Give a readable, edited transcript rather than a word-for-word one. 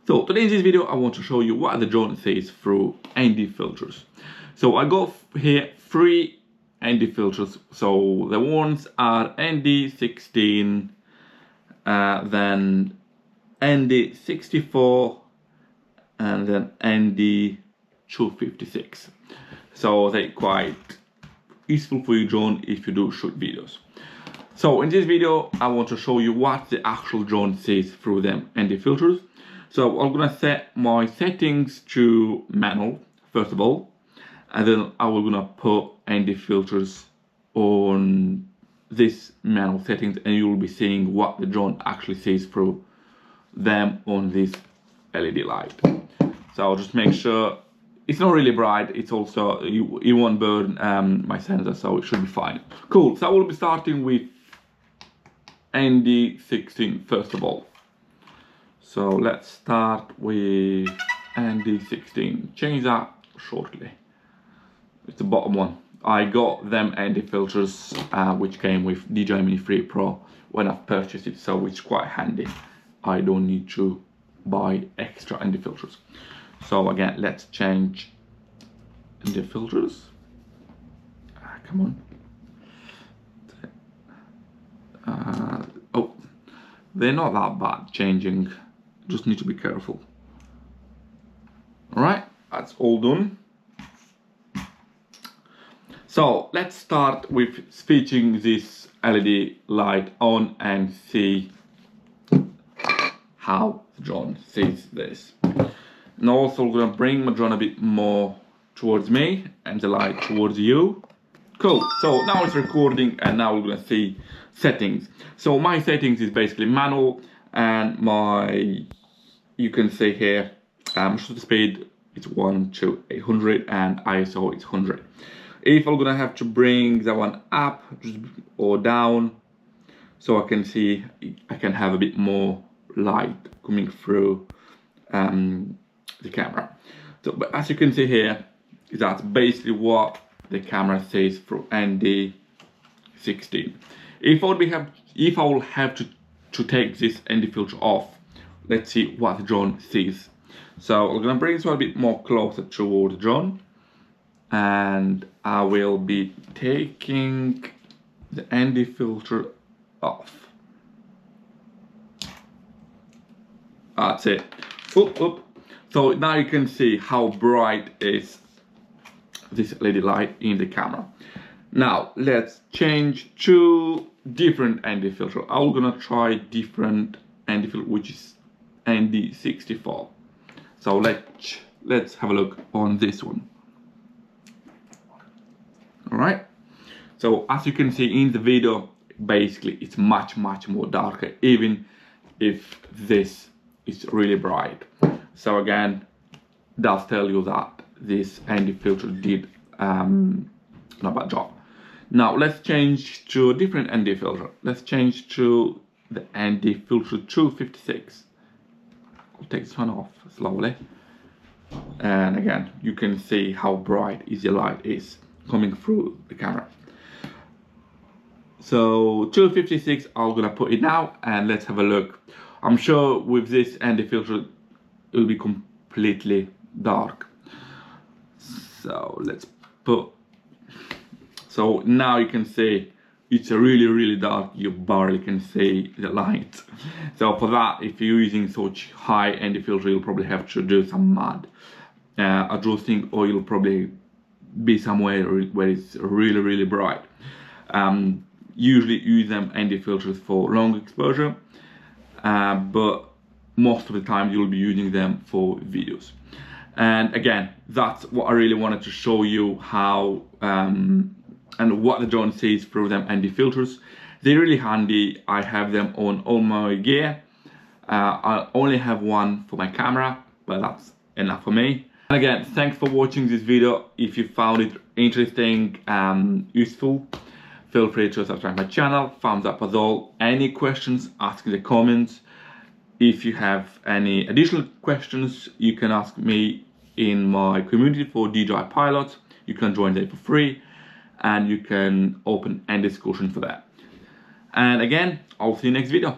So today in this video I want to show you what the drone says through ND filters. So I got here 3 ND filters. So the ones are ND16, then ND64, and then ND256. So they're quite useful for your drone if you do shoot videos. So in this video I want to show you what the actual drone says through them ND filters. So I'm gonna set my settings to manual first of all, and then I will gonna put ND filters on this manual settings, and you will be seeing what the drone actually says through them on this LED light. So I'll just make sure it's not really bright. It's also it won't burn my sensor, so it should be fine. Cool. So I will be starting with ND16 first of all. So let's start with ND16. Change that shortly. It's the bottom one. I got them ND filters which came with DJI Mini 3 Pro when I purchased it, so it's quite handy. I don't need to buy extra ND filters. So again, let's change ND filters. Come on. Oh, they're not that bad changing. Just need to be careful. All right, that's all done. So let's start with switching this LED light on and see how the drone sees this. And also I'm gonna bring my drone a bit more towards me and the light towards you. Cool. So now it's recording, and now we're gonna see settings. So my settings is basically manual, and you can see here shutter speed it's 1 to 800 and ISO it's 100. If I'm gonna have to bring that one up or down, so I can see I can have a bit more light coming through the camera. So, but as you can see here, that's basically what the camera says through ND16. If I will have to take this ND filter off, let's see what the drone sees. So I'm gonna bring this one a bit more closer toward the drone, and I will be taking the ND filter off. That's it. Oop, oop. So now you can see how bright is this LED light in the camera. Now let's change to different ND filter. I'm gonna try different ND filter, which is ND64. So let's have a look on this one. All right. So as you can see in the video, basically it's much more darker, even if this is really bright. So again, does tell you that this ND filter did not a bad job. Now let's change to a different ND filter. Let's change to the ND filter 256. I'll take this one off slowly, and again you can see how bright the light is coming through the camera. So 256, I'm gonna put it now, and let's have a look. I'm sure with this ND filter it will be completely dark. So let's put. So now you can see it's really dark. You barely can see the light. So for that, if you're using such high ND filter, you'll probably have to do some mad adjusting, or you'll probably be somewhere where it's really bright. Usually use them ND filters for long exposure, but most of the time you'll be using them for videos. And again, that's what I really wanted to show you, how and what the drone sees through them ND filters. They're really handy. I have them on all my gear. I only have one for my camera, but that's enough for me. And again, thanks for watching this video. If you found it interesting and useful, feel free to subscribe to my channel. Thumbs up as all. Any questions, ask in the comments. If you have any additional questions, you can ask me in my community for DJI Pilots. You can join there for free, and you can open any discussion for that. And again, I'll see you next video.